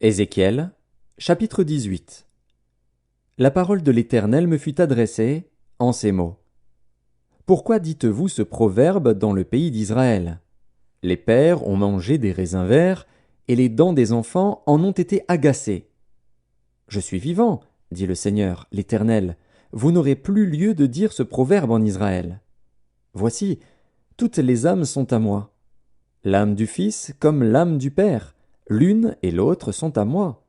Ézéchiel, chapitre 18. La parole de l'Éternel me fut adressée en ces mots. Pourquoi dites-vous ce proverbe dans le pays d'Israël? Les pères ont mangé des raisins verts, et les dents des enfants en ont été agacées. Je suis vivant, dit le Seigneur, l'Éternel, vous n'aurez plus lieu de dire ce proverbe en Israël. Voici, toutes les âmes sont à moi. L'âme du Fils comme l'âme du Père, l'une et l'autre sont à moi.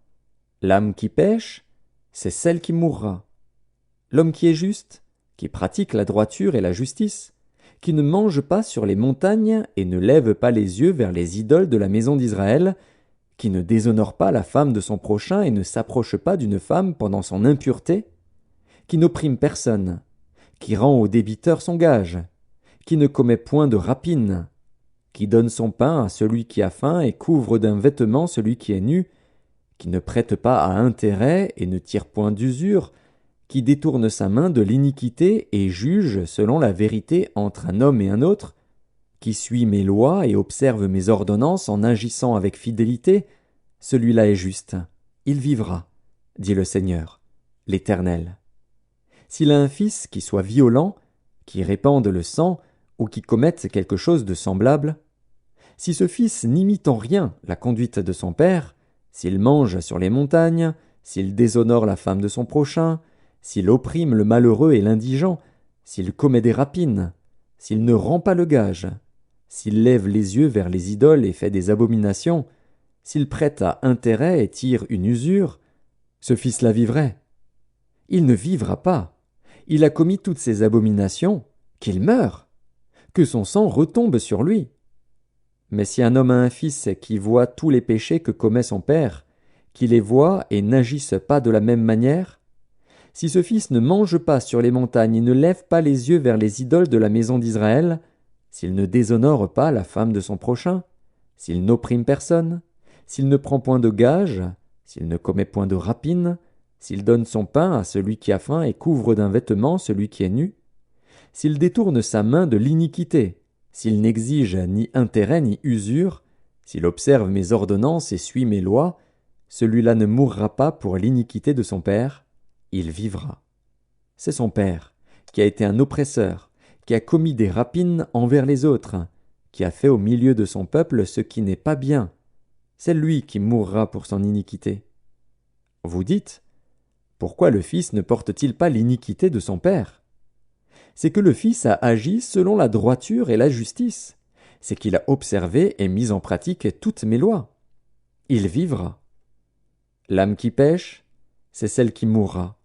L'âme qui pêche, c'est celle qui mourra. L'homme qui est juste, qui pratique la droiture et la justice, qui ne mange pas sur les montagnes et ne lève pas les yeux vers les idoles de la maison d'Israël, qui ne déshonore pas la femme de son prochain et ne s'approche pas d'une femme pendant son impureté, qui n'opprime personne, qui rend au débiteur son gage, qui ne commet point de rapine, qui donne son pain à celui qui a faim et couvre d'un vêtement celui qui est nu, qui ne prête pas à intérêt et ne tire point d'usure, qui détourne sa main de l'iniquité et juge selon la vérité entre un homme et un autre, qui suit mes lois et observe mes ordonnances en agissant avec fidélité, celui-là est juste, il vivra, dit le Seigneur, l'Éternel. S'il a un fils qui soit violent, qui répande le sang, ou qui commette quelque chose de semblable, si ce fils n'imite en rien la conduite de son père, s'il mange sur les montagnes, s'il déshonore la femme de son prochain, s'il opprime le malheureux et l'indigent, s'il commet des rapines, s'il ne rend pas le gage, s'il lève les yeux vers les idoles et fait des abominations, s'il prête à intérêt et tire une usure, ce fils-là vivrait. Il ne vivra pas. Il a commis toutes ces abominations, qu'il meure, que son sang retombe sur lui. Mais si un homme a un fils qui voit tous les péchés que commet son père, qui les voit et n'agisse pas de la même manière, si ce fils ne mange pas sur les montagnes et ne lève pas les yeux vers les idoles de la maison d'Israël, s'il ne déshonore pas la femme de son prochain, s'il n'opprime personne, s'il ne prend point de gage, s'il ne commet point de rapine, s'il donne son pain à celui qui a faim et couvre d'un vêtement celui qui est nu, s'il détourne sa main de l'iniquité, s'il n'exige ni intérêt ni usure, s'il observe mes ordonnances et suit mes lois, celui-là ne mourra pas pour l'iniquité de son père, il vivra. C'est son père, qui a été un oppresseur, qui a commis des rapines envers les autres, qui a fait au milieu de son peuple ce qui n'est pas bien. C'est lui qui mourra pour son iniquité. Vous dites, pourquoi le fils ne porte-t-il pas l'iniquité de son père? C'est que le Fils a agi selon la droiture et la justice. C'est qu'il a observé et mis en pratique toutes mes lois. Il vivra. L'âme qui pêche, c'est celle qui mourra.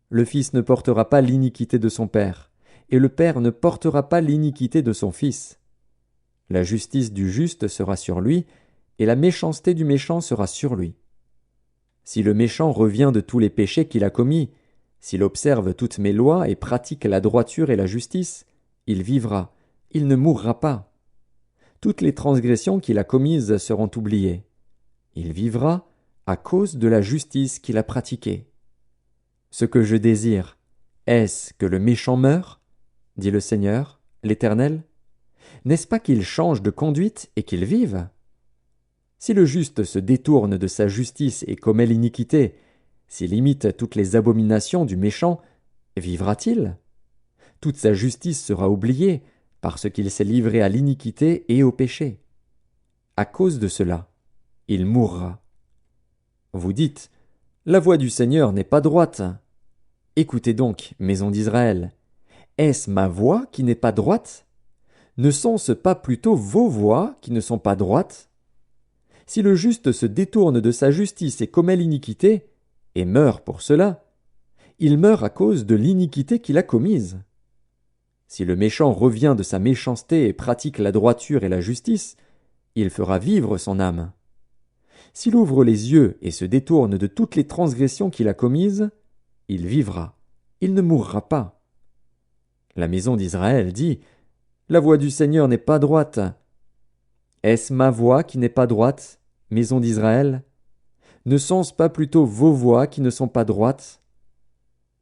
Le Fils ne portera pas l'iniquité de son Père, et le Père ne portera pas l'iniquité de son Fils. La justice du juste sera sur lui, et la méchanceté du méchant sera sur lui. Si le méchant revient de tous les péchés qu'il a commis, s'il observe toutes mes lois et pratique la droiture et la justice, il vivra, il ne mourra pas. Toutes les transgressions qu'il a commises seront oubliées. Il vivra à cause de la justice qu'il a pratiquée. Ce que je désire, est-ce que le méchant meure? Dit le Seigneur, l'Éternel. N'est-ce pas qu'il change de conduite et qu'il vive? Si le juste se détourne de sa justice et commet l'iniquité, s'il imite toutes les abominations du méchant, vivra-t-il? Toute sa justice sera oubliée, parce qu'il s'est livré à l'iniquité et au péché. À cause de cela, il mourra. Vous dites, la voie du Seigneur n'est pas droite. Écoutez donc, maison d'Israël. Est-ce ma voix qui n'est pas droite? Ne sont-ce pas plutôt vos voix qui ne sont pas droites? Si le juste se détourne de sa justice et commet l'iniquité, et meurt pour cela, il meurt à cause de l'iniquité qu'il a commise. Si le méchant revient de sa méchanceté et pratique la droiture et la justice, il fera vivre son âme. S'il ouvre les yeux et se détourne de toutes les transgressions qu'il a commises, il vivra, il ne mourra pas. La maison d'Israël dit, la voie du Seigneur n'est pas droite. Est-ce ma voix qui n'est pas droite, maison d'Israël? Ne sont-ce pas plutôt vos voix qui ne sont pas droites?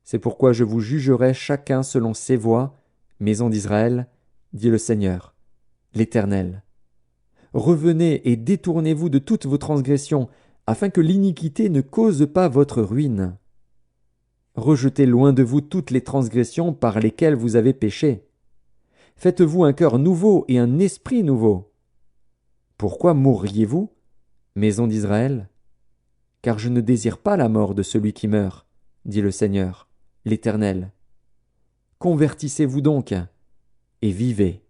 C'est pourquoi je vous jugerai chacun selon ses voies, maison d'Israël, dit le Seigneur, l'Éternel. Revenez et détournez-vous de toutes vos transgressions, afin que l'iniquité ne cause pas votre ruine. Rejetez loin de vous toutes les transgressions par lesquelles vous avez péché. Faites-vous un cœur nouveau et un esprit nouveau. Pourquoi mourriez-vous, maison d'Israël? Car je ne désire pas la mort de celui qui meurt, dit le Seigneur, l'Éternel. Convertissez-vous donc, et vivez.